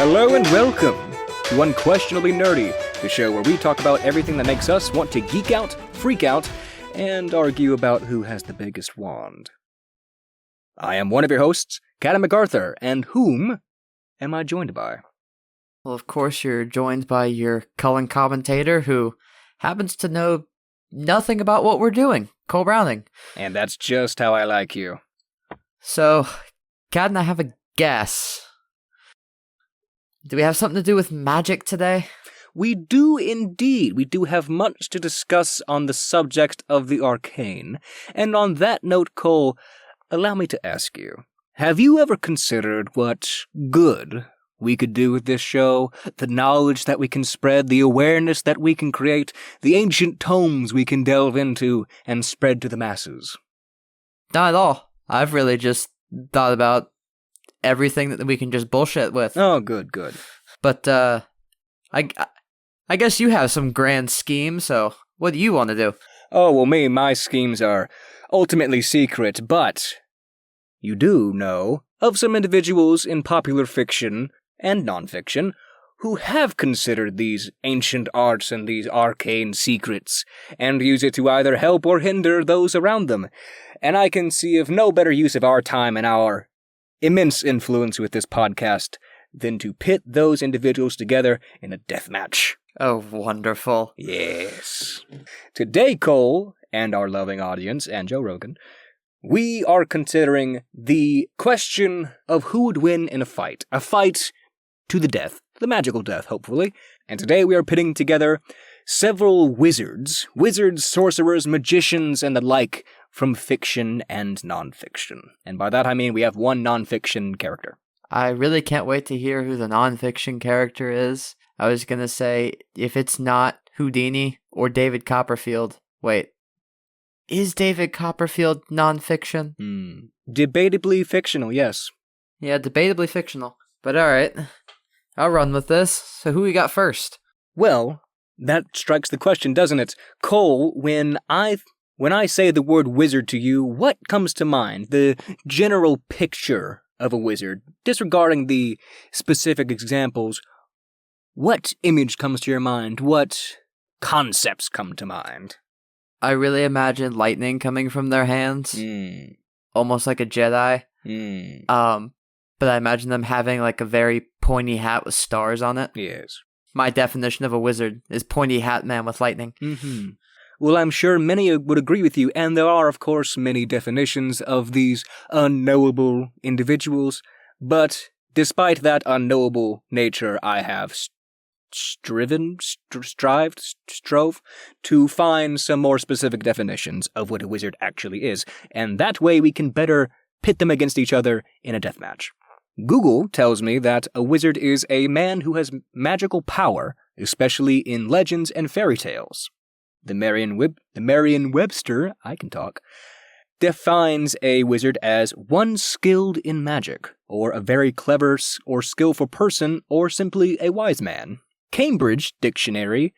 Hello and welcome to Unquestionably Nerdy, the show where we talk about everything that makes us want to geek out, freak out, and argue about who has the biggest wand. I am one of your hosts, Cadam MacArthur, and whom am I joined by? Well, of course, you're joined by your Cullen commentator, who happens to know nothing about what we're doing, Cole Browning. And that's just how I like you. So, Cad and I have a guess. Do we have something to do with magic today? We do indeed. We do have much to discuss on the subject of the arcane. And on that note, Cole, allow me to ask you, have you ever considered what good we could do with this show? The knowledge that we can spread, the awareness that we can create, the ancient tomes we can delve into and spread to the masses? Not at all. I've really just thought about everything that we can just bullshit with. Oh, good. But, I guess you have some grand schemes, so what do you want to do? Oh, well, my schemes are ultimately secret, but you do know of some individuals in popular fiction and nonfiction who have considered these ancient arts and these arcane secrets and use it to either help or hinder those around them. And I can see of no better use of our time and our immense influence with this podcast than to pit those individuals together in a deathmatch. Oh, wonderful. Yes. Today, Cole, and our loving audience, and Joe Rogan, we are considering the question of who would win in a fight to the death, the magical death, hopefully. And today we are pitting together several wizards, sorcerers, magicians, and the like from fiction and nonfiction. And by that I mean we have one nonfiction character. I really can't wait to hear who the nonfiction character is. I was going to say, if it's not Houdini or David Copperfield. Wait, is David Copperfield nonfiction? Debatably fictional, yes. Yeah, debatably fictional. But alright, I'll run with this. So who we got first? Well, that strikes the question, doesn't it? Cole, when I say the word wizard to you, what comes to mind? The general picture of a wizard, disregarding the specific examples. What image comes to your mind? What concepts come to mind? I really imagine lightning coming from their hands. Almost like a Jedi. But I imagine them having like a very pointy hat with stars on it. Yes. My definition of a wizard is pointy hat man with lightning. Well, I'm sure many would agree with you, and there are, of course, many definitions of these unknowable individuals, but despite that unknowable nature, I have strove to find some more specific definitions of what a wizard actually is, and that way we can better pit them against each other in a deathmatch. Google tells me that a wizard is a man who has magical power, especially in legends and fairy tales. The Merriam-Webster, I can talk, defines a wizard as one skilled in magic, or a very clever or skillful person, or simply a wise man. Cambridge Dictionary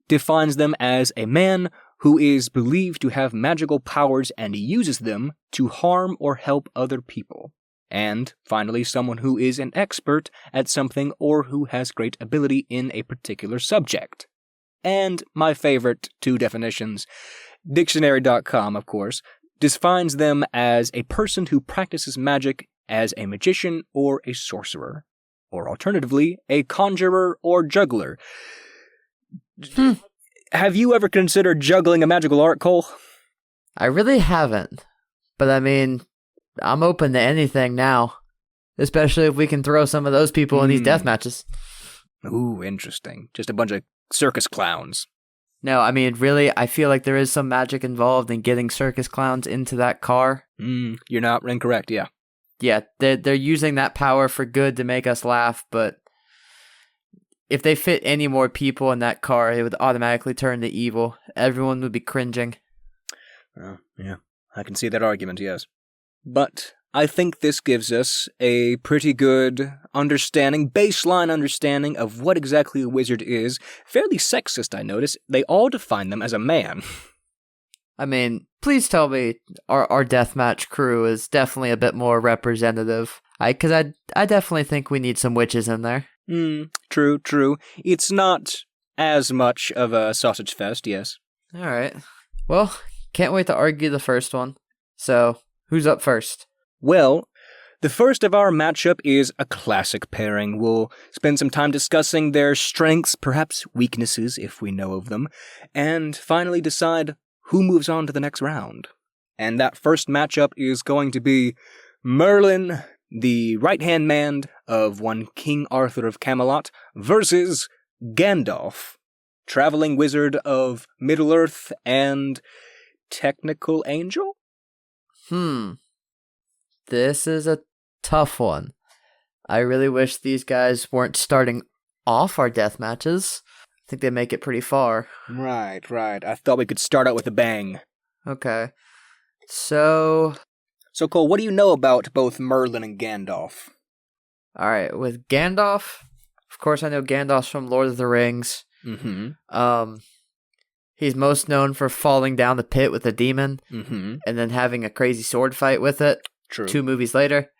defines them as a man who is believed to have magical powers and uses them to harm or help other people. And, finally, someone who is an expert at something or who has great ability in a particular subject. And my favorite two definitions, dictionary.com, of course, defines them as a person who practices magic as a magician or a sorcerer, or alternatively, a conjurer or juggler. Have you ever considered juggling a magical art, Cole? I really haven't, but I mean, I'm open to anything now, especially if we can throw some of those people in these death matches. Ooh, interesting. Just a bunch of circus clowns. No, I mean, really, I feel like there is some magic involved in getting circus clowns into that car. You're not incorrect, yeah. Yeah, they're using that power for good to make us laugh, but if they fit any more people in that car, it would automatically turn to evil. Everyone would be cringing. Yeah, I can see that argument, yes. But I think this gives us a pretty good baseline understanding of what exactly a wizard is. Fairly sexist, I notice. They all define them as a man. I mean, please tell me our deathmatch crew is definitely a bit more representative. Because I definitely think we need some witches in there. True. It's not as much of a sausage fest, yes. All right. Well, can't wait to argue the first one. So, who's up first? Well, the first of our matchup is a classic pairing. We'll spend some time discussing their strengths, perhaps weaknesses if we know of them, and finally decide who moves on to the next round. And that first matchup is going to be Merlin, the right-hand man of one King Arthur of Camelot, versus Gandalf, traveling wizard of Middle-earth and technical angel? This is a tough one. I really wish these guys weren't starting off our death matches. I think they make it pretty far. Right. I thought we could start out with a bang. Okay. So, Cole, what do you know about both Merlin and Gandalf? alright, with Gandalf, of course I know Gandalf's from Lord of the Rings. Mm-hmm. He's most known for falling down the pit with a demon, and then having a crazy sword fight with it. True. 2 movies later.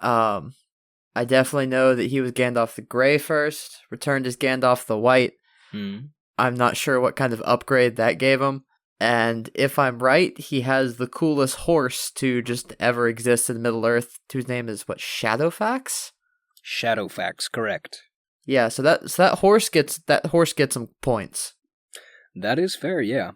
I definitely know that he was Gandalf the Grey first, returned as Gandalf the White. I'm not sure what kind of upgrade that gave him. And if I'm right, he has the coolest horse to just ever exist in Middle-earth, whose name is, Shadowfax? Shadowfax, correct. Yeah, so that horse gets some points. That is fair, yeah.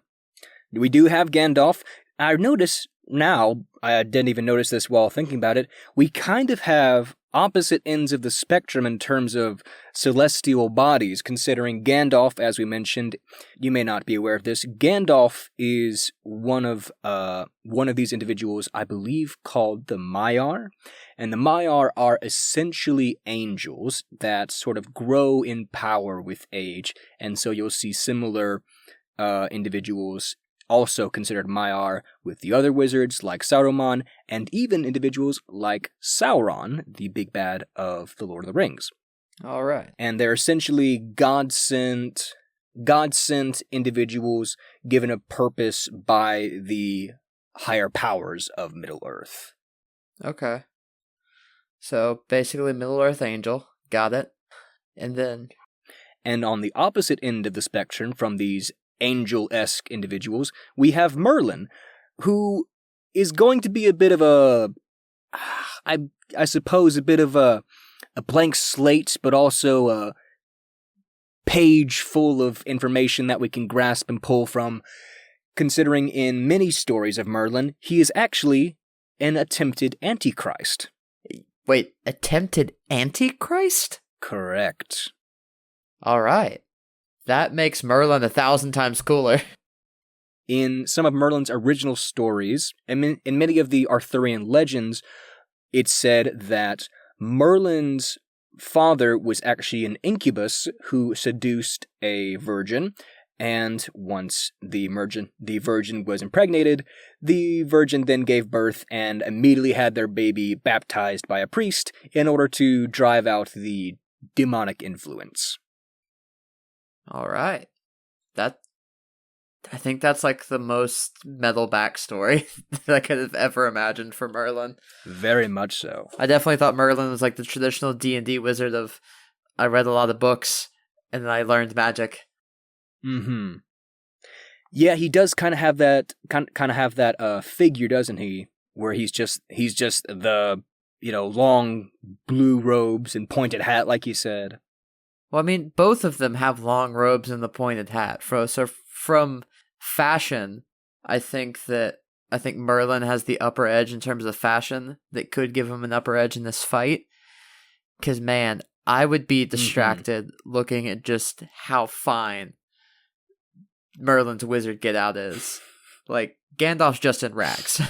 We do have Gandalf. I notice now, I didn't even notice this while thinking about it, we kind of have opposite ends of the spectrum in terms of celestial bodies, considering Gandalf, as we mentioned, you may not be aware of this, Gandalf is one of these individuals, I believe, called the Maiar, and the Maiar are essentially angels that sort of grow in power with age, and so you'll see similar individuals also considered Maiar with the other wizards like Saruman, and even individuals like Sauron, the big bad of the Lord of the Rings. All right. And they're essentially God-sent individuals given a purpose by the higher powers of Middle-earth. Okay. So basically Middle-earth angel. Got it. And on the opposite end of the spectrum from these angel-esque individuals, we have Merlin, who is going to be a bit of I suppose a bit of a blank slate, but also a page full of information that we can grasp and pull from, considering in many stories of Merlin, he is actually an attempted Antichrist. Wait, attempted Antichrist? Correct. All right. That makes Merlin 1,000 times cooler. In some of Merlin's original stories, and in many of the Arthurian legends, it's said that Merlin's father was actually an incubus who seduced a virgin, and once the virgin was impregnated, the virgin then gave birth and immediately had their baby baptized by a priest in order to drive out the demonic influence. All right. I think that's like the most metal backstory that I could have ever imagined for Merlin. Very much so. I definitely thought Merlin was like the traditional D&D wizard of, I read a lot of books and then I learned magic. Mm-hmm. Yeah, he does kind of have that figure, doesn't he? Where he's just the, long blue robes and pointed hat, like you said. Well, I mean, both of them have long robes and the pointed hat. So from fashion, I think Merlin has the upper edge in terms of fashion that could give him an upper edge in this fight. Because, man, I would be distracted looking at just how fine Merlin's wizard get out is. Like, Gandalf's just in rags.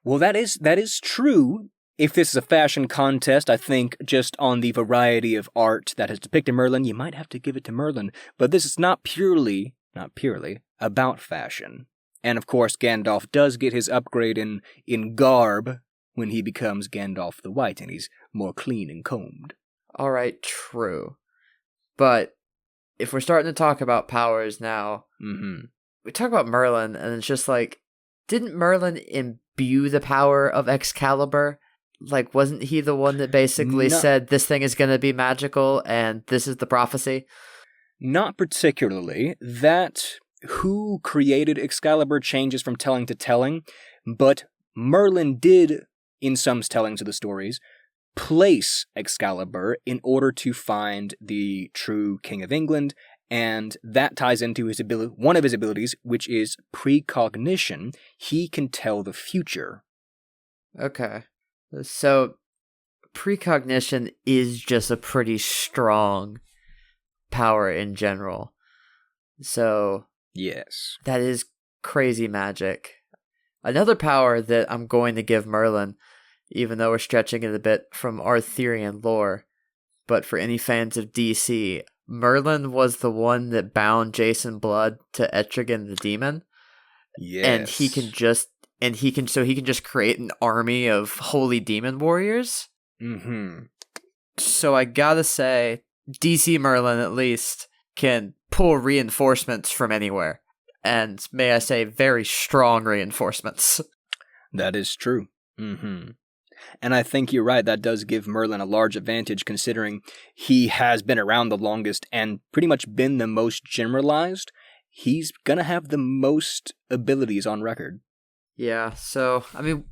Well, that is true. If this is a fashion contest, I think just on the variety of art that has depicted Merlin, you might have to give it to Merlin. But this is not purely about fashion. And of course, Gandalf does get his upgrade in garb when he becomes Gandalf the White, and he's more clean and combed. All right, true. But if we're starting to talk about powers now, we talk about Merlin, and it's just like, didn't Merlin imbue the power of Excalibur Like, wasn't he the one that basically No, said this thing is going to be magical and this is the prophecy? not particularly. That who created Excalibur changes from telling to telling, but Merlin did, in some tellings of the stories, place Excalibur in order to find the true King of England, and that ties into his one of his abilities, which is precognition. He can tell the future. Okay. So, precognition is just a pretty strong power in general. So, Yes. that is crazy magic. Another power that I'm going to give Merlin, even though we're stretching it a bit from Arthurian lore, but for any fans of DC, Merlin was the one that bound Jason Blood to Etrigan the Demon. Yes. And he can just create an army of holy demon warriors. Mm-hmm. So I gotta say, DC Merlin at least can pull reinforcements from anywhere. And may I say, very strong reinforcements. That is true. Mm-hmm. And I think you're right, that does give Merlin a large advantage considering he has been around the longest and pretty much been the most generalized. He's gonna have the most abilities on record. Yeah, so, I mean,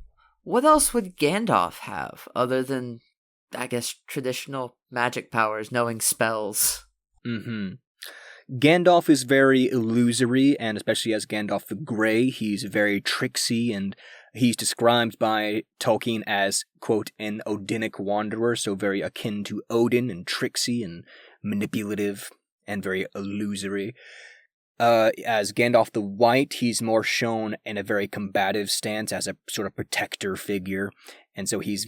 what else would Gandalf have other than, I guess, traditional magic powers, knowing spells? Mm-hmm. Gandalf is very illusory, and especially as Gandalf the Grey, he's very tricksy, and he's described by Tolkien as, quote, an Odinic wanderer, so very akin to Odin and tricksy and manipulative and very illusory. As Gandalf the White, he's more shown in a very combative stance as a sort of protector figure, and so he's,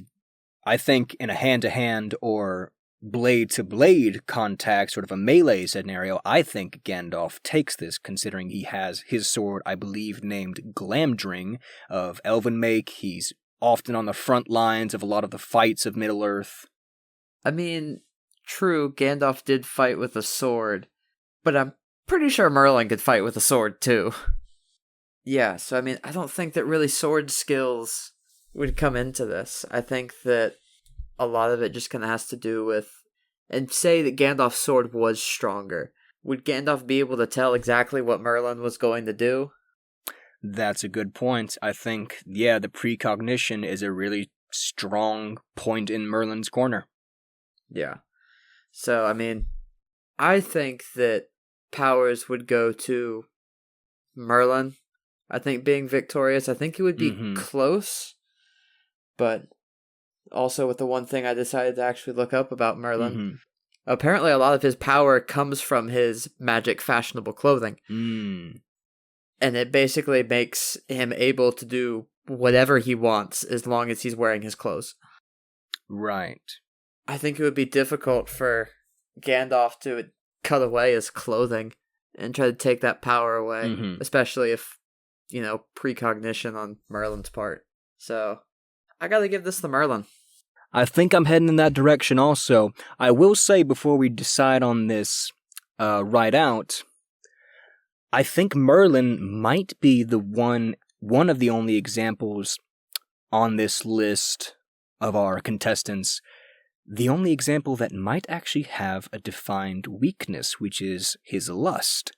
I think, in a hand-to-hand or blade-to-blade contact, sort of a melee scenario, I think Gandalf takes this, considering he has his sword, I believe, named Glamdring of Elven make. He's often on the front lines of a lot of the fights of Middle-earth. I mean, true, Gandalf did fight with a sword, but I'm pretty sure Merlin could fight with a sword, too. Yeah, so I mean, I don't think that really sword skills would come into this. I think that a lot of it just kind of has to do with, and say that Gandalf's sword was stronger. Would Gandalf be able to tell exactly what Merlin was going to do? That's a good point. I think, yeah, the precognition is a really strong point in Merlin's corner. Yeah. So, I mean, I think that powers would go to Merlin. I think being victorious, I think it would be close, but also with the one thing I decided to actually look up about Merlin. Apparently a lot of his power comes from his magic fashionable clothing. And it basically makes him able to do whatever he wants as long as he's wearing his clothes. Right. I think it would be difficult for Gandalf to cut away his clothing and try to take that power away, especially if, precognition on Merlin's part. So, I gotta give this to Merlin. I think I'm heading in that direction also. I will say before we decide on this right out, I think Merlin might be the one of the only examples on this list of our contestants, the only example that might actually have a defined weakness, which is his lust.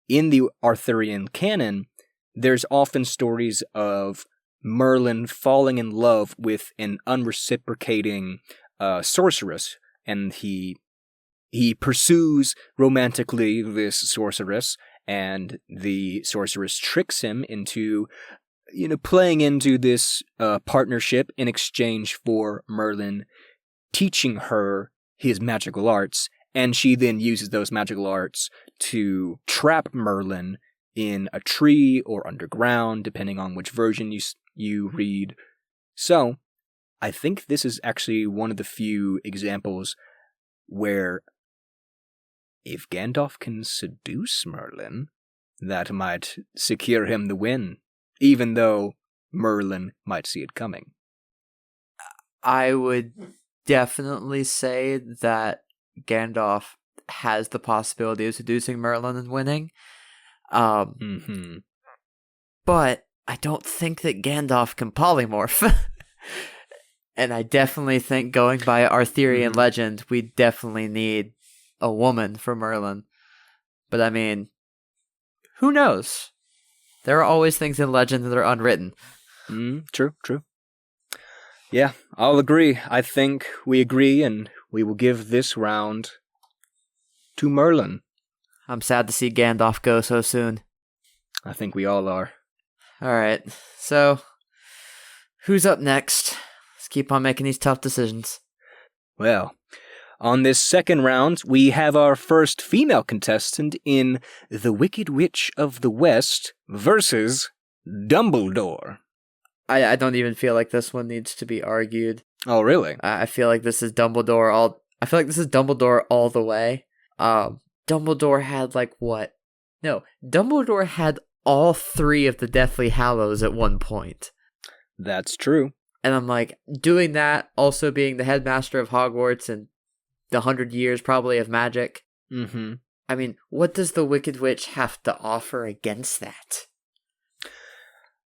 In the Arthurian canon, there's often stories of Merlin falling in love with an unreciprocating sorceress, and he pursues romantically this sorceress, and the sorceress tricks him into playing into this partnership in exchange for Merlin teaching her his magical arts, and she then uses those magical arts to trap Merlin in a tree or underground, depending on which version you read. So, I think this is actually one of the few examples where if Gandalf can seduce Merlin, that might secure him the win, even though Merlin might see it coming. I would definitely say that Gandalf has the possibility of seducing Merlin and winning. But I don't think that Gandalf can polymorph. And I definitely think, going by Arthurian legend, we definitely need a woman for Merlin. But I mean, who knows? There are always things in legend that are unwritten. True. Yeah, I'll agree. I think we agree, and we will give this round to Merlin. I'm sad to see Gandalf go so soon. I think we all are. Alright, so who's up next? Let's keep on making these tough decisions. Well, on this second round, we have our first female contestant in The Wicked Witch of the West versus Dumbledore. I don't even feel like this one needs to be argued. Oh, really? I feel like this is Dumbledore all the way. Dumbledore had what? No, Dumbledore had all 3 of the Deathly Hallows at one point. That's true. And I'm like, doing that, also being the headmaster of Hogwarts and the 100 years probably of magic. Mm-hmm. I mean, what does the Wicked Witch have to offer against that?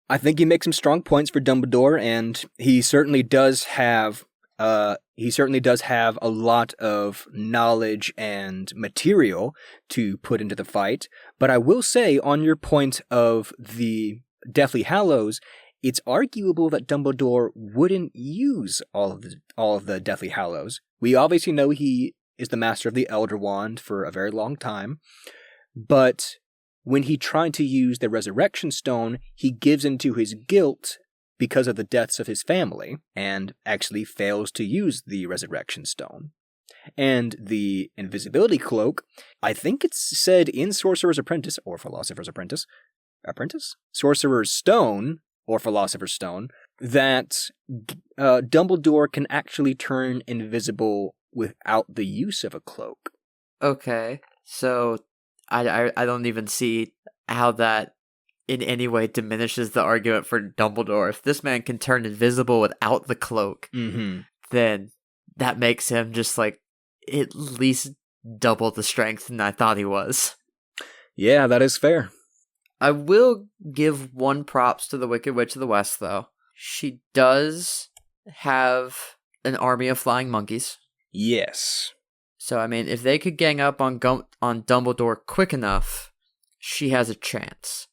I think you make some strong points for Dumbledore, and he certainly does have a lot of knowledge and material to put into the fight. But I will say, on your point of the Deathly Hallows, it's arguable that Dumbledore wouldn't use all of the Deathly Hallows. We obviously know he is the master of the Elder Wand for a very long time, but when he tried to use the Resurrection Stone, he gives into his guilt because of the deaths of his family, and actually fails to use the Resurrection Stone. And the Invisibility Cloak, I think it's said in Sorcerer's Apprentice, or Philosopher's Apprentice? Sorcerer's Stone, or Philosopher's Stone, that Dumbledore can actually turn invisible without the use of a cloak. Okay, so I don't even see how that in any way diminishes the argument for Dumbledore. If this man can turn invisible without the cloak, then that makes him just at least double the strength than I thought he was. Yeah, that is fair. I will give one props to the Wicked Witch of the West, though. She does have an army of flying monkeys. Yes. So, I mean, if they could gang up on Dumbledore quick enough, she has a chance.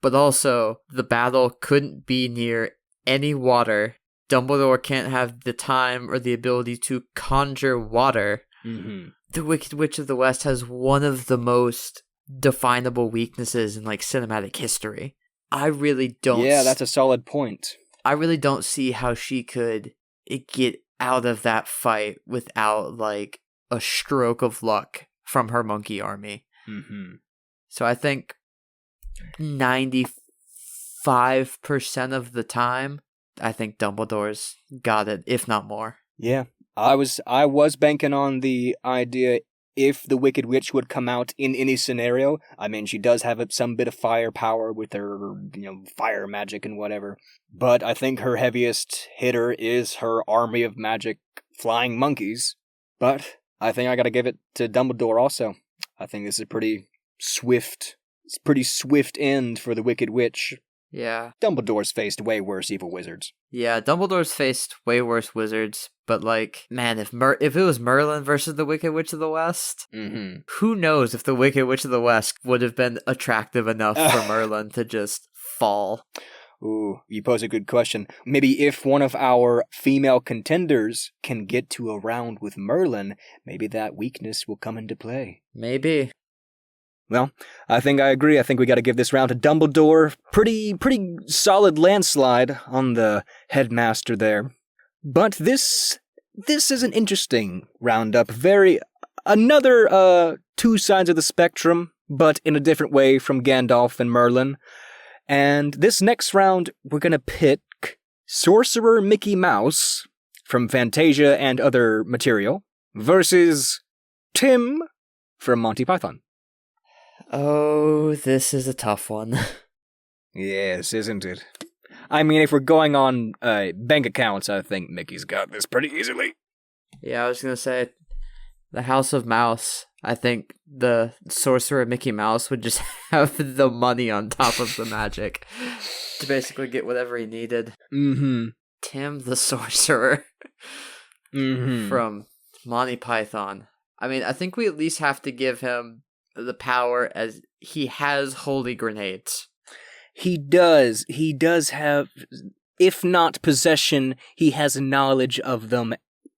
But also, the battle couldn't be near any water. Dumbledore can't have the time or the ability to conjure water. The Wicked Witch of the West has one of the most definable weaknesses in cinematic history. I really don't. Yeah, that's a solid point. I really don't see how she could get out of that fight without a stroke of luck from her monkey army. So I think 95% of the time, I think Dumbledore's got it, if not more. Yeah, I was banking on the idea if the Wicked Witch would come out in any scenario. I mean, she does have some bit of firepower with her, fire magic and whatever. But I think her heaviest hitter is her army of magic flying monkeys. But I think I gotta give it to Dumbledore also. I think this is a pretty swift end for the Wicked Witch. Yeah. Dumbledore's faced way worse evil wizards. Yeah, Dumbledore's faced way worse wizards, but man, if it was Merlin versus the Wicked Witch of the West, who knows if the Wicked Witch of the West would have been attractive enough for Merlin to just fall. Ooh, you pose a good question. Maybe if one of our female contenders can get to a round with Merlin, maybe that weakness will come into play. Maybe. Well, I think I agree. I think we got to give this round to Dumbledore. Pretty solid landslide on the headmaster there. But this is an interesting roundup. Another two sides of the spectrum, but in a different way from Gandalf and Merlin. And this next round, we're going to pick Sorcerer Mickey Mouse from Fantasia and other material versus Tim from Monty Python. Oh, this is a tough one. Yes, isn't it? I mean, if we're going on bank accounts, I think Mickey's got this pretty easily. Yeah, I was going to say, the House of Mouse, I think the Sorcerer Mickey Mouse would just have the money on top of the magic to basically get whatever he needed. Tim the Sorcerer from Monty Python. I mean, I think we at least have to give him the power as he has holy grenades. He does. He does have, if not possession, he has knowledge of them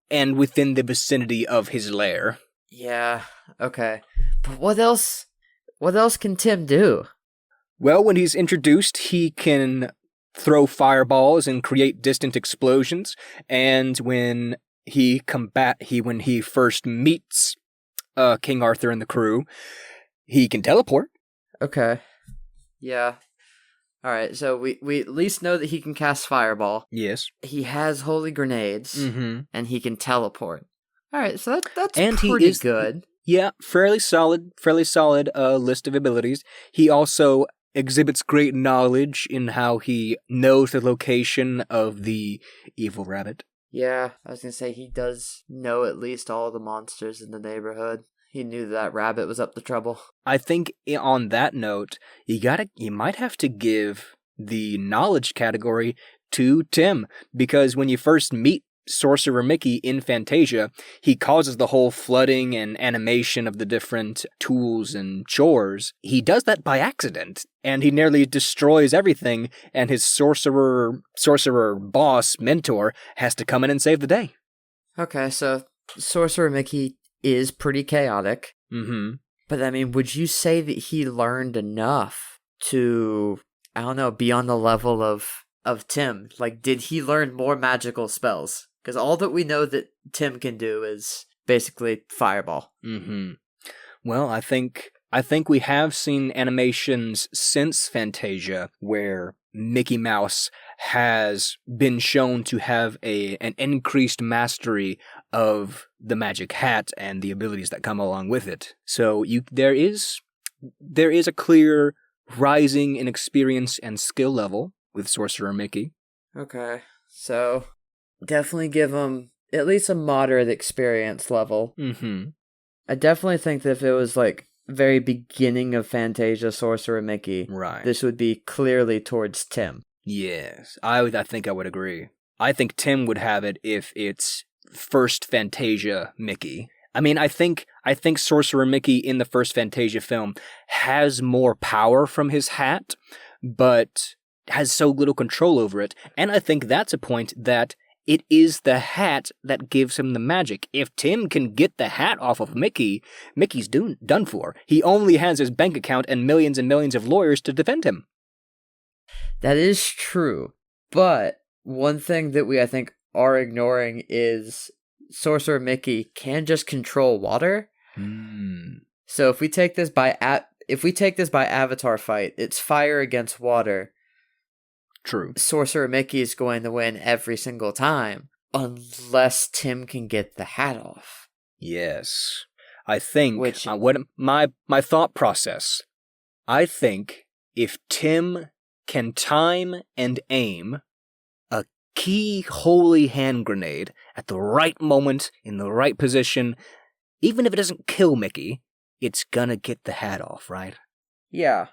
and within the vicinity of his lair. Yeah, okay. But what else can Tim do? Well, when he's introduced, he can throw fireballs and create distant explosions, and when he first meets King Arthur and the crew, he can teleport. Okay. Yeah. Alright, so we at least know that he can cast Fireball. Yes. He has holy grenades, and he can teleport. Alright, so that's and pretty good. Yeah, fairly solid list of abilities. He also exhibits great knowledge in how he knows the location of the evil rabbit. Yeah, I was gonna say he does know at least all the monsters in the neighborhood. He knew that rabbit was up to trouble. I think on that note, you might have to give the knowledge category to Tim, because when you first meet Sorcerer Mickey in Fantasia, he causes the whole flooding and animation of the different tools and chores. He does that by accident, and he nearly destroys everything, and his sorcerer boss, mentor, has to come in and save the day. Okay, so Sorcerer Mickey is pretty chaotic. But I mean, would you say that he learned enough to, I don't know, be on the level of Tim? Like, did he learn more magical spells? Because all that we know that Tim can do is basically Fireball. Well, I think we have seen animations since Fantasia where Mickey Mouse has been shown to have an increased mastery of the magic hat and the abilities that come along with it. So there is a clear rising in experience and skill level with Sorcerer Mickey. Okay, so definitely give him at least a moderate experience level. I definitely think that if it was like very beginning of Fantasia Sorcerer Mickey, right, this would be clearly towards Tim. Yes, I think I would agree. I think Tim would have it if it's first Fantasia Mickey. I mean, I think Sorcerer Mickey in the first Fantasia film has more power from his hat, but has so little control over it. And I think that's a point that it is the hat that gives him the magic. If Tim can get the hat off of Mickey, Mickey's done for. He only has his bank account and millions of lawyers to defend him. That is true. But one thing that we, I think, are ignoring is Sorcerer Mickey can just control water. So if we take this by Avatar fight, it's fire against water. True. Sorcerer Mickey is going to win every single time, unless Tim can get the hat off. Yes. I think, what my thought process, I think if Tim can time and aim a key holy hand grenade at the right moment, in the right position, even if it doesn't kill Mickey, it's gonna get the hat off, right? Yeah.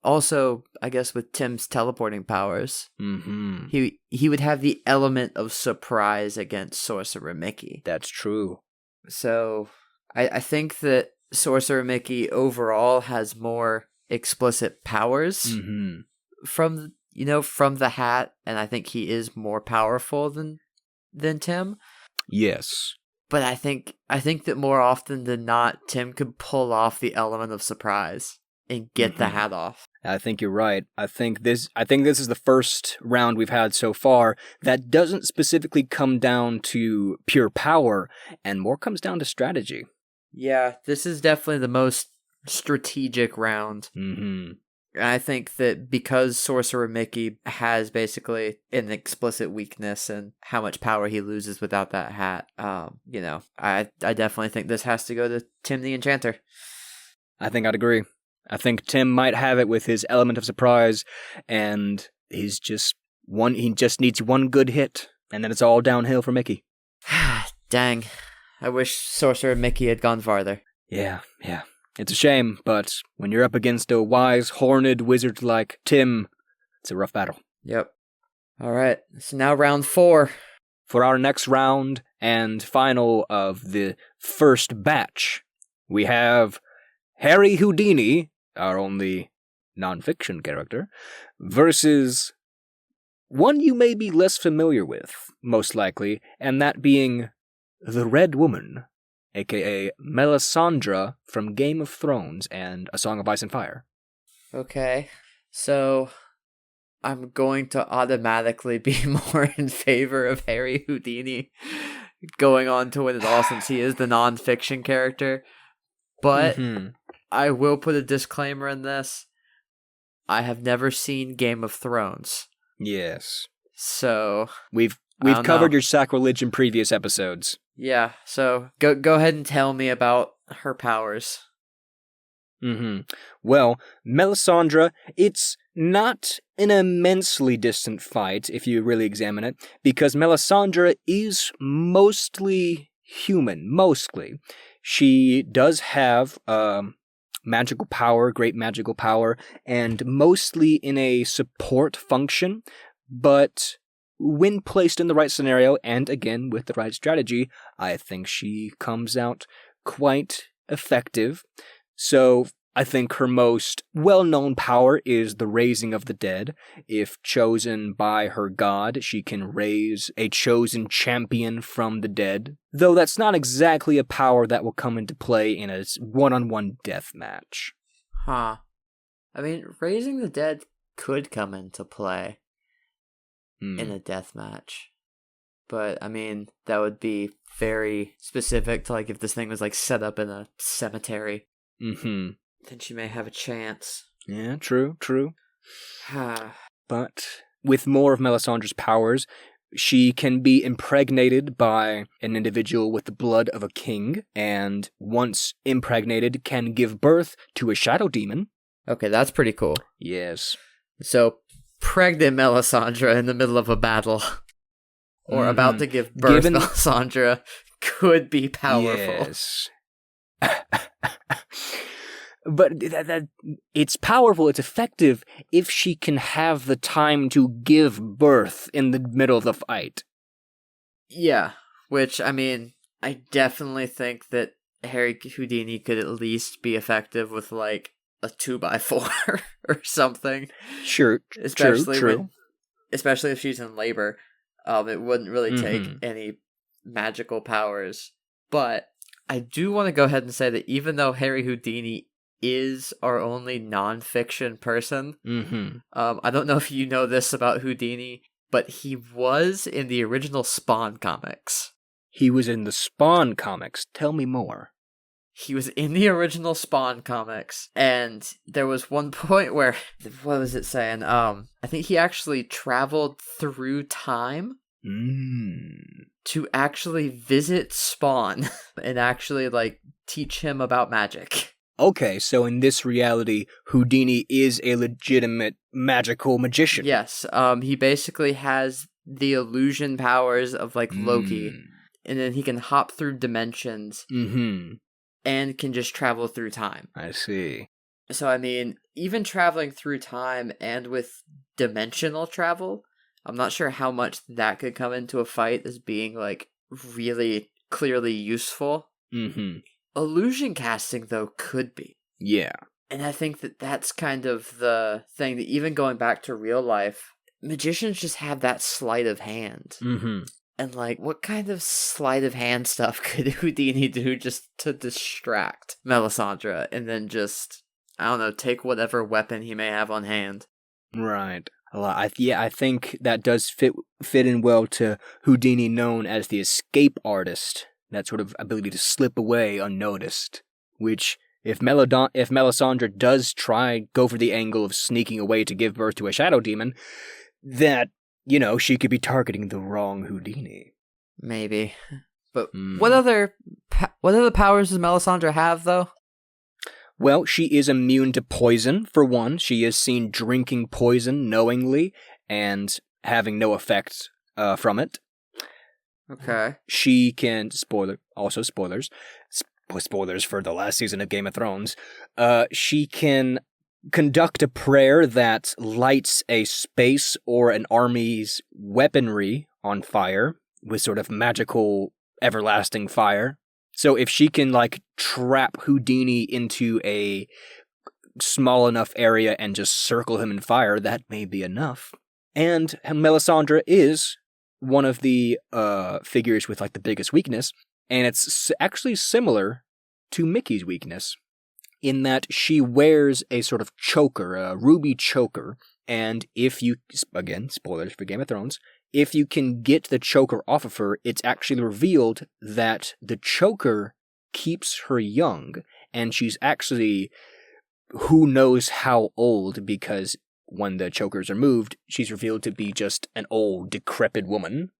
Also, I guess with Tim's teleporting powers, he would have the element of surprise against Sorcerer Mickey. That's true. So, I think that Sorcerer Mickey overall has more explicit powers from the hat, and I think he is more powerful than Tim. Yes. But I think that more often than not, Tim could pull off the element of surprise and get the hat off. I think you're right. I think this is the first round we've had so far that doesn't specifically come down to pure power and more comes down to strategy. Yeah, this is definitely the most strategic round. And I think that because Sorcerer Mickey has basically an explicit weakness and how much power he loses without that hat, I definitely think this has to go to Tim the Enchanter. I think I'd agree. I think Tim might have it with his element of surprise, and he just needs one good hit, and then it's all downhill for Mickey. Dang. I wish Sorcerer Mickey had gone farther. Yeah. It's a shame, but when you're up against a wise, horned wizard like Tim, it's a rough battle. Yep. All right, so now round 4. For our next round and final of the first batch, we have Harry Houdini, our only nonfiction character, versus one you may be less familiar with, most likely, and that being the Red Woman, aka Melisandre from Game of Thrones and A Song of Ice and Fire. Okay, so I'm going to automatically be more in favor of Harry Houdini going on to win it all since he is the non-fiction character. But I will put a disclaimer in this. I have never seen Game of Thrones. Yes. So we've covered your sacrilege in previous episodes. Yeah, so go ahead and tell me about her powers. Well, Melisandre, it's not an immensely distant fight if you really examine it, because Melisandre is mostly human, mostly. She does have magical power, great magical power, and mostly in a support function, but when placed in the right scenario, and again with the right strategy, I think she comes out quite effective. So I think her most well-known power is the raising of the dead. If chosen by her god, she can raise a chosen champion from the dead. Though that's not exactly a power that will come into play in a one-on-one death match. Huh. I mean, raising the dead could come into play in a death match. But, I mean, that would be very specific to, like, if this thing was, like, set up in a cemetery. Then she may have a chance. Yeah, true. But with more of Melisandre's powers, she can be impregnated by an individual with the blood of a king, and once impregnated, can give birth to a shadow demon. Okay, that's pretty cool. Yes. So, pregnant Melisandre in the middle of a battle, or about to give birth Melisandre, could be powerful. Yes. But it's powerful, it's effective if she can have the time to give birth in the middle of the fight. Yeah, which, I mean, I definitely think that Harry Houdini could at least be effective with, like, a 2x4 or something. Sure, true. Especially if she's in labor. It wouldn't really take any magical powers. But I do want to go ahead and say that even though Harry Houdini is our only non-fiction person. I don't know if you know this about Houdini, but he was in the original Spawn comics. He was in the Spawn comics. Tell me more. He was in the original Spawn comics, and there was one point where, what was it saying? I think he actually traveled through time to actually visit Spawn and actually, like, teach him about magic. Okay, so in this reality, Houdini is a legitimate magical magician. Yes, he basically has the illusion powers of, like, Loki, and then he can hop through dimensions, and can just travel through time. I see. So, I mean, even traveling through time and with dimensional travel, I'm not sure how much that could come into a fight as being, like, really clearly useful. Illusion casting, though, could be. Yeah. And I think that that's kind of the thing that even going back to real life, magicians just have that sleight of hand. And, like, what kind of sleight of hand stuff could Houdini do just to distract Melisandre and then just, I don't know, take whatever weapon he may have on hand? Right. I think that does fit in well to Houdini, known as the escape artist. That sort of ability to slip away unnoticed, which, if Melisandre does go for the angle of sneaking away to give birth to a shadow demon, that, she could be targeting the wrong Houdini. Maybe. But what other powers does Melisandre have, though? Well, she is immune to poison, for one. She is seen drinking poison knowingly and having no effects from it. Okay. She can, spoilers for the last season of Game of Thrones, she can conduct a prayer that lights a space or an army's weaponry on fire with sort of magical everlasting fire. So if she can, like, trap Houdini into a small enough area and just circle him in fire, that may be enough. And Melisandre is one of the figures with, like, the biggest weakness, and it's actually similar to Mickey's weakness, in that she wears a sort of choker, a ruby choker, and if you, again, spoilers for Game of Thrones, if you can get the choker off of her, it's actually revealed that the choker keeps her young, and she's actually who knows how old, because when the choker's removed, she's revealed to be just an old, decrepit woman.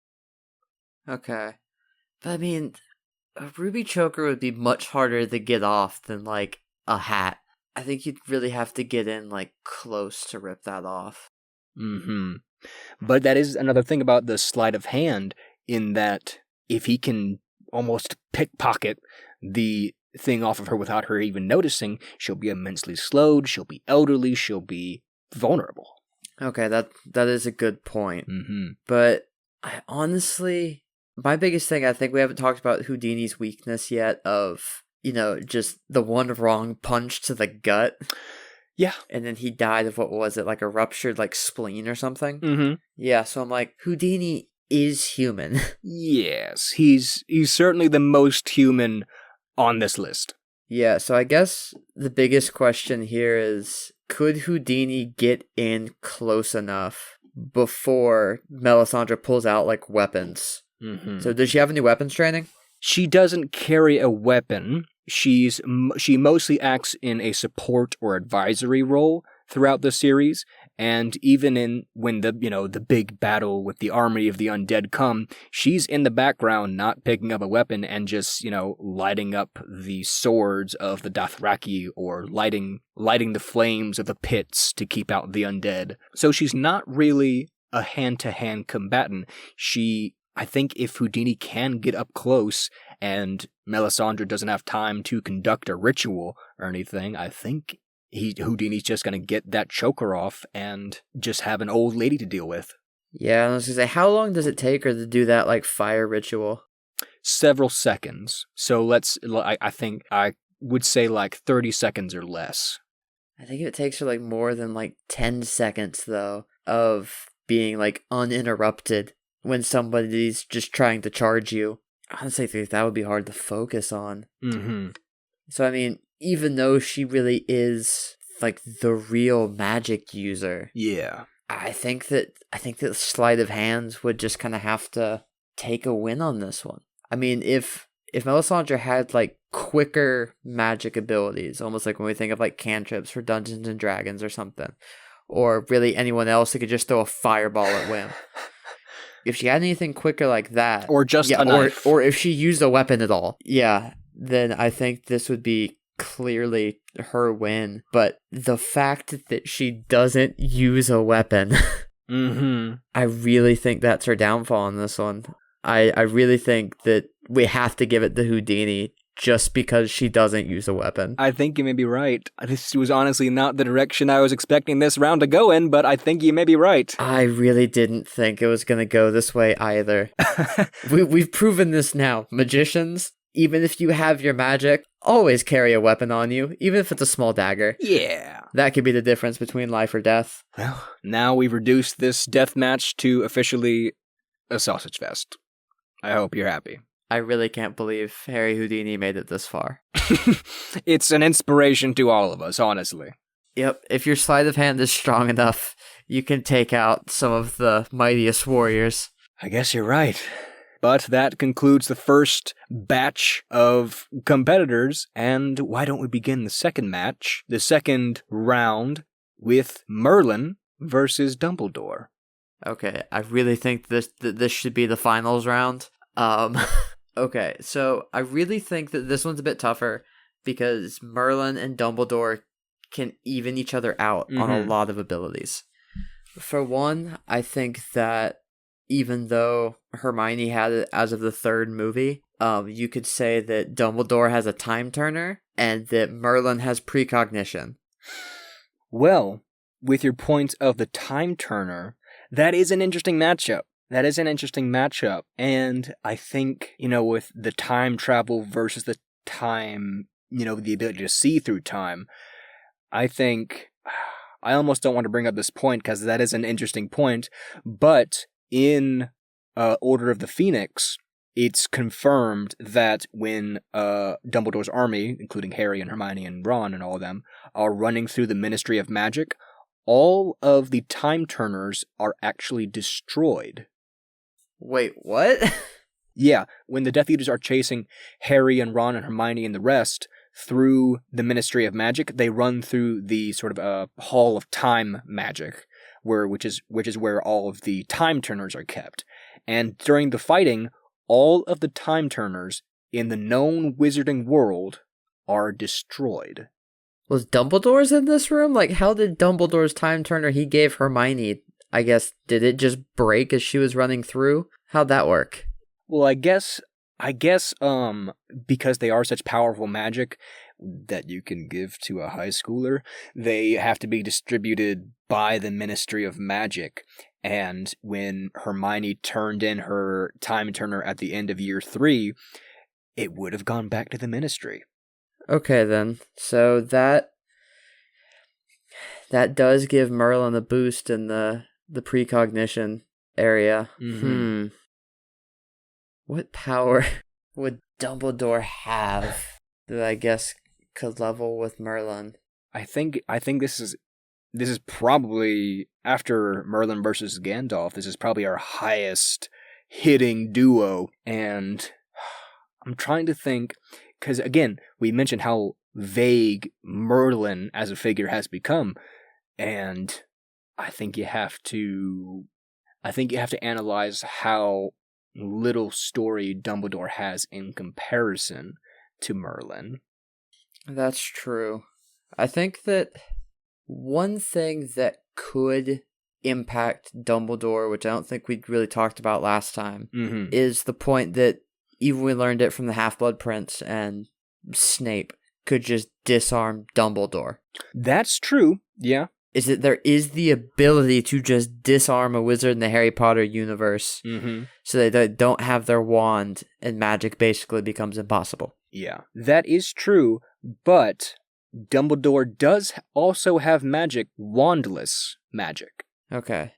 Okay. But I mean, a ruby choker would be much harder to get off than, like, a hat. I think you'd really have to get in, like, close to rip that off. Mm-hmm. But that is another thing about the sleight of hand, in that if he can almost pickpocket the thing off of her without her even noticing, she'll be immensely slowed, she'll be elderly, she'll be vulnerable. Okay, that is a good point. Mm-hmm. But I honestly, my biggest thing, I think we haven't talked about Houdini's weakness yet of, just the one wrong punch to the gut. Yeah. And then he died of, what was it, like a ruptured, like, spleen or something? Mm-hmm. Yeah, so I'm like, Houdini is human. Yes, he's certainly the most human on this list. Yeah, so I guess the biggest question here is, could Houdini get in close enough before Melisandre pulls out, like, weapons? Mm-hmm. So does she have any weapons training? She doesn't carry a weapon. She mostly acts in a support or advisory role throughout the series, and even when the big battle with the army of the undead come, she's in the background, not picking up a weapon and just lighting up the swords of the Dothraki, or lighting the flames of the pits to keep out the undead. So she's not really a hand-to-hand combatant. I think if Houdini can get up close and Melisandre doesn't have time to conduct a ritual or anything, I think Houdini's just going to get that choker off and just have an old lady to deal with. Yeah, I was going to say, how long does it take her to do that, like, fire ritual? Several seconds. So I think I would say like 30 seconds or less. I think it takes her, like, more than, like, 10 seconds, though, of being, like, uninterrupted when somebody's just trying to charge you. Honestly, I think that would be hard to focus on. Mm-hmm. So, I mean, even though she really is, like, the real magic user, yeah, I think that sleight of hands would just kind of have to take a win on this one. I mean, if Melisandre had, like, quicker magic abilities, almost like when we think of, like, cantrips for Dungeons and Dragons or something, or really anyone else that could just throw a fireball at whim. If she had anything quicker like that, or just a knife, or if she used a weapon at all, then I think this would be clearly her win. But the fact that she doesn't use a weapon, mm-hmm. I really think that's her downfall in this one. I really think that we have to give it to Houdini just because she doesn't use a weapon. I think you may be right. This was honestly not the direction I was expecting this round to go in, but I think you may be right. I really didn't think it was going to go this way either. We've proven this now. Magicians, even if you have your magic, always carry a weapon on you, even if it's a small dagger. Yeah. That could be the difference between life or death. Well, now we've reduced this death match to officially a sausage fest. I hope you're happy. I really can't believe Harry Houdini made it this far. It's an inspiration to all of us, honestly. Yep, if your sleight of hand is strong enough, you can take out some of the mightiest warriors. I guess you're right. But that concludes the first batch of competitors, and why don't we begin the second match, the second round, with Merlin versus Dumbledore. Okay, I really think this should be the finals round. Okay, so I really think that this one's a bit tougher because Merlin and Dumbledore can even each other out on a lot of abilities. For one, I think that even though Hermione had it as of the third movie, you could say that Dumbledore has a time turner and that Merlin has precognition. Well, with your point of the Time Turner, that is an interesting matchup. And I think, with the time travel versus the time, the ability to see through time, I think I almost don't want to bring up this point because that is an interesting point, but in Order of the Phoenix, it's confirmed that when Dumbledore's army, including Harry and Hermione and Ron and all of them, are running through the Ministry of Magic, all of the Time Turners are actually destroyed. Wait, what? Yeah, when the Death Eaters are chasing Harry and Ron and Hermione and the rest through the Ministry of Magic, they run through the sort of Hall of Time Magic, which is where all of the Time Turners are kept. And during the fighting, all of the Time Turners in the known wizarding world are destroyed. Was Dumbledore's in this room? Like, how did Dumbledore's Time Turner he gave Hermione, I guess, did it just break as she was running through? How'd that work? Well, I guess, because they are such powerful magic that you can give to a high schooler, they have to be distributed by the Ministry of Magic. And when Hermione turned in her Time Turner at the end of year 3, it would have gone back to the Ministry. Okay, then. So that does give Merlin a boost in the precognition area. Mm-hmm. What power would Dumbledore have that I guess could level with Merlin? I think this is probably, after Merlin versus Gandalf, this is probably our highest hitting duo. And I'm trying to think, because again, we mentioned how vague Merlin as a figure has become, and I think you have to analyze how little story Dumbledore has in comparison to Merlin. That's true. I think that one thing that could impact Dumbledore, which I don't think we really talked about last time, is the point that even we learned it from the Half-Blood Prince and Snape could just disarm Dumbledore. That's true, yeah. Is that there is the ability to just disarm a wizard in the Harry Potter universe so they don't have their wand and magic basically becomes impossible. Yeah, that is true, but Dumbledore does also have magic, wandless magic. Okay,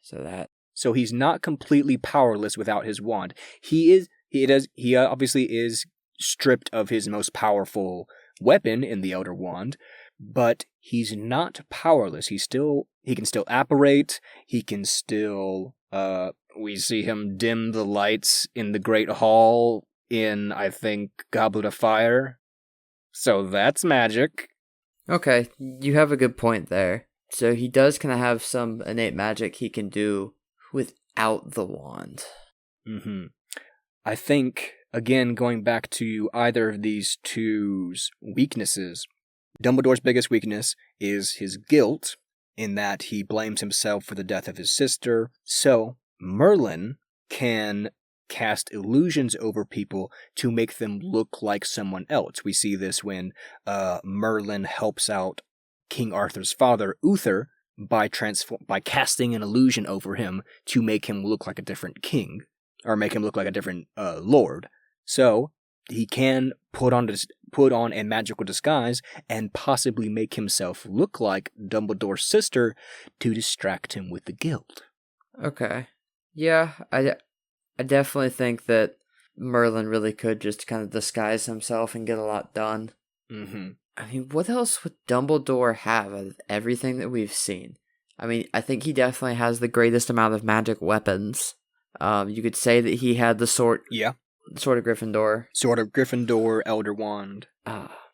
so he's not completely powerless without his wand. He obviously is stripped of his most powerful weapon in the Elder Wand, but he's not powerless. He can still apparate. He can still we see him dim the lights in the Great Hall in, I think, Goblet of Fire. So that's magic. Okay, you have a good point there. So he does kind of have some innate magic he can do without the wand. I think, again, going back to either of these two's weaknesses, Dumbledore's biggest weakness is his guilt, in that he blames himself for the death of his sister. So Merlin can cast illusions over people to make them look like someone else. We see this when Merlin helps out King Arthur's father, Uther, by casting an illusion over him to make him look like a different king, or make him look like a different lord. So he can put on a magical disguise and possibly make himself look like Dumbledore's sister to distract him with the guilt. Okay. Yeah, I definitely think that Merlin really could just kind of disguise himself and get a lot done. I mean, what else would Dumbledore have out of everything that we've seen? I mean, I think he definitely has the greatest amount of magic weapons. You could say that he had the sword. Yeah. Sword of Gryffindor. Sword of Gryffindor, Elder Wand.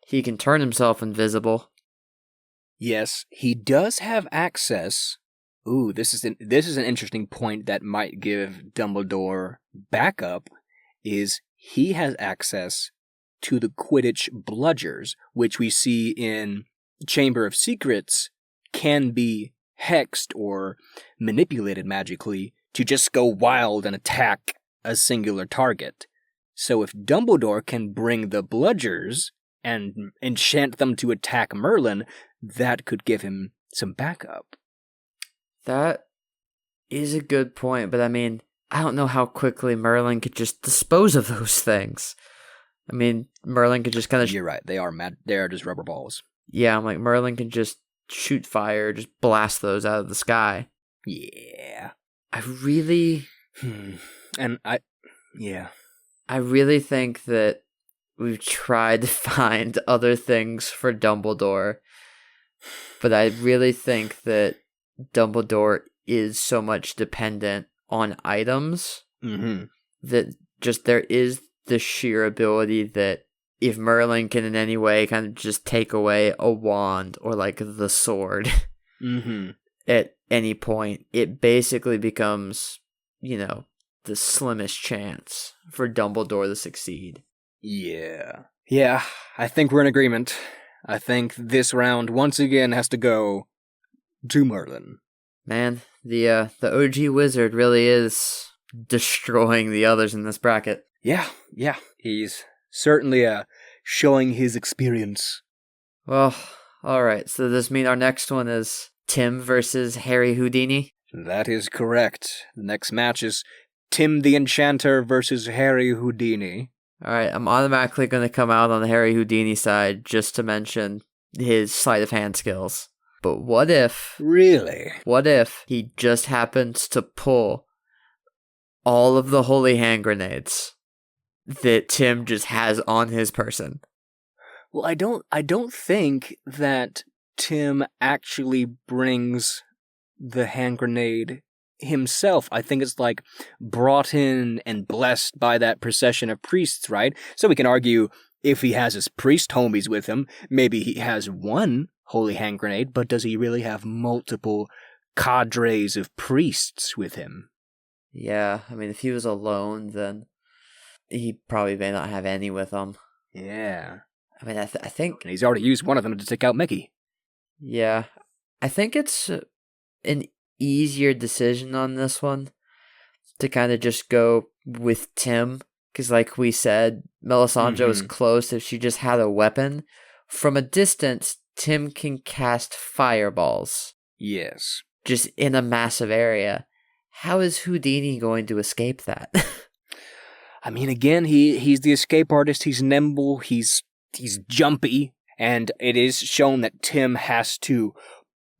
He can turn himself invisible. Yes, he does have access. Ooh, this is an interesting point that might give Dumbledore backup. Is he has access to the Quidditch bludgers, which we see in Chamber of Secrets can be hexed or manipulated magically to just go wild and attack a singular target. So if Dumbledore can bring the bludgers and enchant them to attack Merlin, that could give him some backup. That is a good point, but I mean, I don't know how quickly Merlin could just dispose of those things. I mean, Merlin could just kind of... You're right, they are mad. They are just rubber balls. Yeah, I'm like, Merlin can just shoot fire, just blast those out of the sky. Yeah. I really... I really think that we've tried to find other things for Dumbledore, but I really think that Dumbledore is so much dependent on items that just there is the sheer ability that if Merlin can in any way kind of just take away a wand or like the sword at any point, it basically becomes, the slimmest chance for Dumbledore to succeed. Yeah. Yeah, I think we're in agreement. I think this round once again has to go to Merlin. Man, the OG wizard really is destroying the others in this bracket. Yeah. He's certainly showing his experience. Well, alright, so does this mean our next one is Tim versus Harry Houdini? That is correct. The next match is Tim the Enchanter versus Harry Houdini. Alright, I'm automatically going to come out on the Harry Houdini side just to mention his sleight of hand skills. But what if... Really? What if he just happens to pull all of the holy hand grenades that Tim just has on his person? Well, I don't think that Tim actually brings the hand grenade himself. I think it's like brought in and blessed by that procession of priests, right? So we can argue if he has his priest homies with him, maybe he has one holy hand grenade, but does he really have multiple cadres of priests with him? Yeah, I mean, if he was alone, then he probably may not have any with him. Yeah. I mean, I think... And he's already used one of them to take out Mickey. Yeah. I think it's an easier decision on this one to kind of just go with Tim. Because like we said, Melisandre was close if she just had a weapon. From a distance, Tim can cast fireballs. Yes. Just in a massive area. How is Houdini going to escape that? I mean, again, he's the escape artist. He's nimble. He's jumpy. And it is shown that Tim has to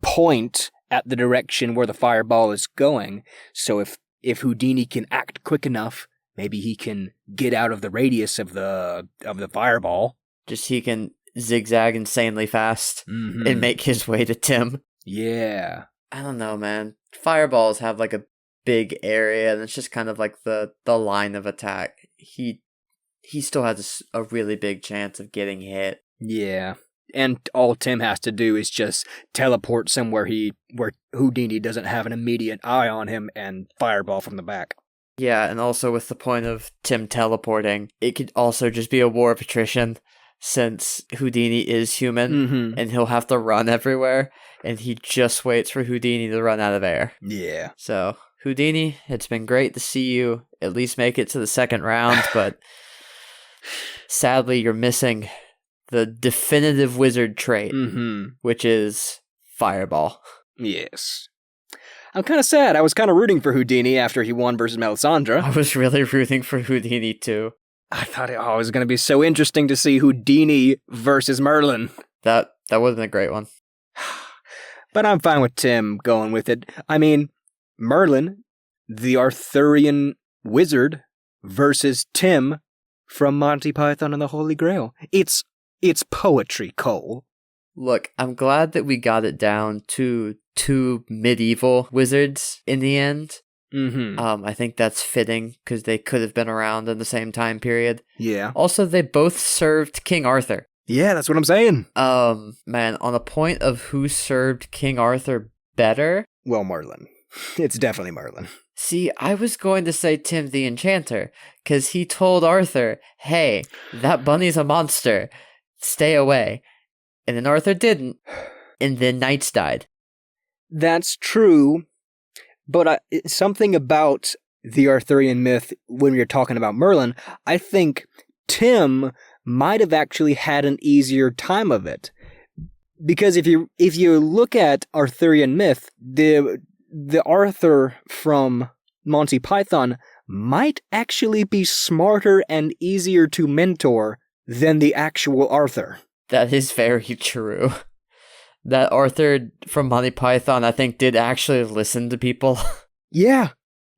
point at the direction where the fireball is going. So if Houdini can act quick enough, maybe he can get out of the radius of the fireball. Just he can zigzag insanely fast and make his way to Tim. Yeah. I don't know, man. Fireballs have like a big area, and it's just kind of like the line of attack. He still has a really big chance of getting hit. Yeah. And all Tim has to do is just teleport somewhere where Houdini doesn't have an immediate eye on him and fireball from the back. Yeah, and also with the point of Tim teleporting, it could also just be a war of attrition, since Houdini is human, and he'll have to run everywhere, and he just waits for Houdini to run out of air. Yeah. So, Houdini, it's been great to see you at least make it to the second round, but sadly you're missing the definitive wizard trait, which is Fireball. Yes. I'm kind of sad. I was kind of rooting for Houdini after he won versus Melisandre. I was really rooting for Houdini too. I thought it was going to be so interesting to see Houdini versus Merlin. That would have been a great one. But I'm fine with Tim going with it. I mean, Merlin, the Arthurian wizard, versus Tim from Monty Python and the Holy Grail. It's poetry, Cole. Look, I'm glad that we got it down to two medieval wizards in the end. I think that's fitting because they could have been around in the same time period. Yeah. Also, they both served King Arthur. Yeah, that's what I'm saying. Man, on the point of who served King Arthur better... Well, Merlin. It's definitely Merlin. See, I was going to say Tim the Enchanter, because he told Arthur, hey, that bunny's a monster. Stay away. And then Arthur didn't. And then knights died. That's true. But something about the Arthurian myth, when you're talking about Merlin, I think Tim might have actually had an easier time of it. Because if you look at Arthurian myth, the Arthur from Monty Python might actually be smarter and easier to mentor than the actual Arthur. That is very true. That Arthur from Monty Python, I think, did actually listen to people. Yeah.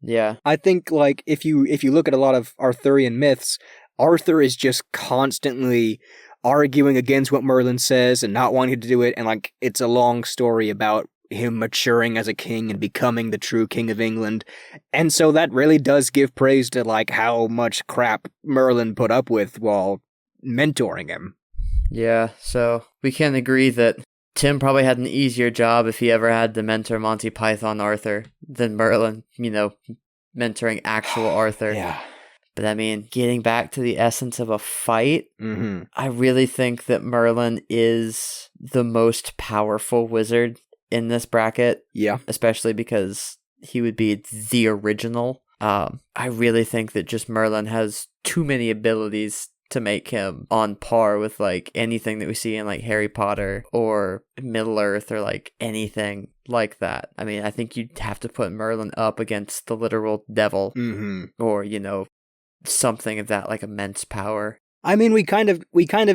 Yeah. I think, like, if you look at a lot of Arthurian myths, Arthur is just constantly arguing against what Merlin says and not wanting to do it, and, like, it's a long story about him maturing as a king and becoming the true king of England. And so that really does give praise to, like, how much crap Merlin put up with while mentoring him. Yeah, so we can agree that Tim probably had an easier job if he ever had to mentor Monty Python Arthur than Merlin, mentoring actual Arthur. Yeah. But I mean, getting back to the essence of a fight, Mm-hmm. I really think that Merlin is the most powerful wizard in this bracket. Yeah. Especially because he would be the original. I really think that just Merlin has too many abilities to make him on par with, like, anything that we see in, like, Harry Potter or Middle-earth or, like, anything like that. I mean, I think you'd have to put Merlin up against the literal devil. Mm-hmm. Or, something of that, like, immense power. I mean, we kind of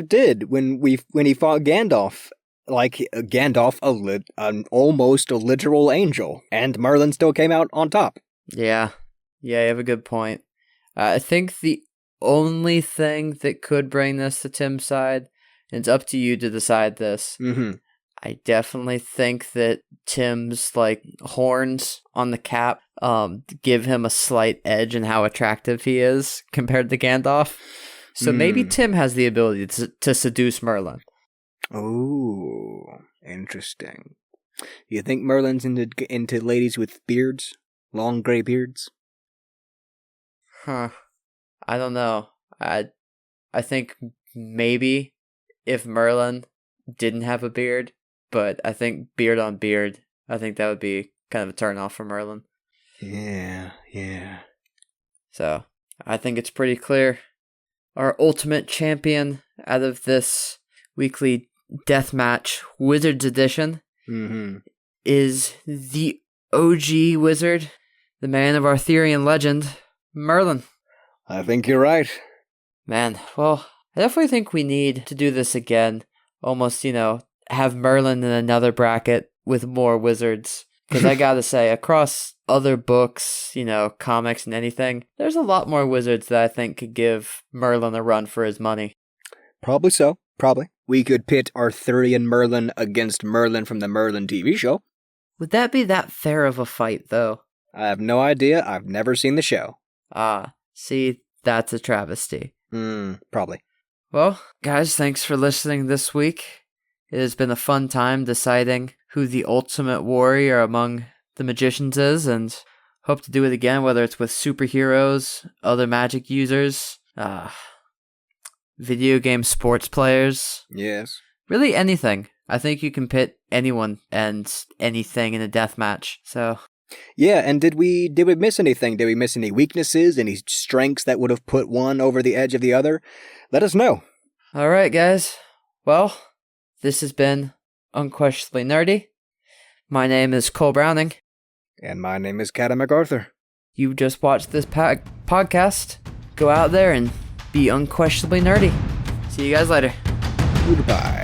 did when he fought Gandalf. Like, Gandalf, almost a literal angel, and Merlin still came out on top. Yeah, you have a good point. I think the only thing that could bring this to Tim's side, and it's up to you to decide this. Mm-hmm. I definitely think that Tim's, like, horns on the cap give him a slight edge in how attractive he is compared to Gandalf. So maybe Tim has the ability to seduce Merlin. Oh, interesting. You think Merlin's into ladies with beards? Long gray beards? Huh. I don't know. I think maybe if Merlin didn't have a beard, but I think beard on beard, I think that would be kind of a turn off for Merlin. Yeah. So, I think it's pretty clear. Our ultimate champion out of this weekly Deathmatch Wizards Edition is the OG wizard, the man of Arthurian legend, Merlin. I think you're right. Man, well, I definitely think we need to do this again. Almost, have Merlin in another bracket with more wizards. Because I gotta say, across other books, comics and anything, there's a lot more wizards that I think could give Merlin a run for his money. Probably so. Probably. We could pit Arthurian Merlin against Merlin from the Merlin TV show. Would that be that fair of a fight, though? I have no idea. I've never seen the show. See, that's a travesty. Probably. Well, guys, thanks for listening this week. It has been a fun time deciding who the ultimate warrior among the magicians is, and hope to do it again, whether it's with superheroes, other magic users, video game sports players. Yes. Really anything. I think you can pit anyone and anything in a deathmatch, so... Yeah, and did we miss anything? Did we miss any weaknesses, any strengths that would have put one over the edge of the other? Let us know. All right, guys. Well, this has been Unquestionably Nerdy. My name is Cole Browning. And my name is Cata MacArthur. You just watched this podcast. Go out there and be unquestionably nerdy. See you guys later. Goodbye.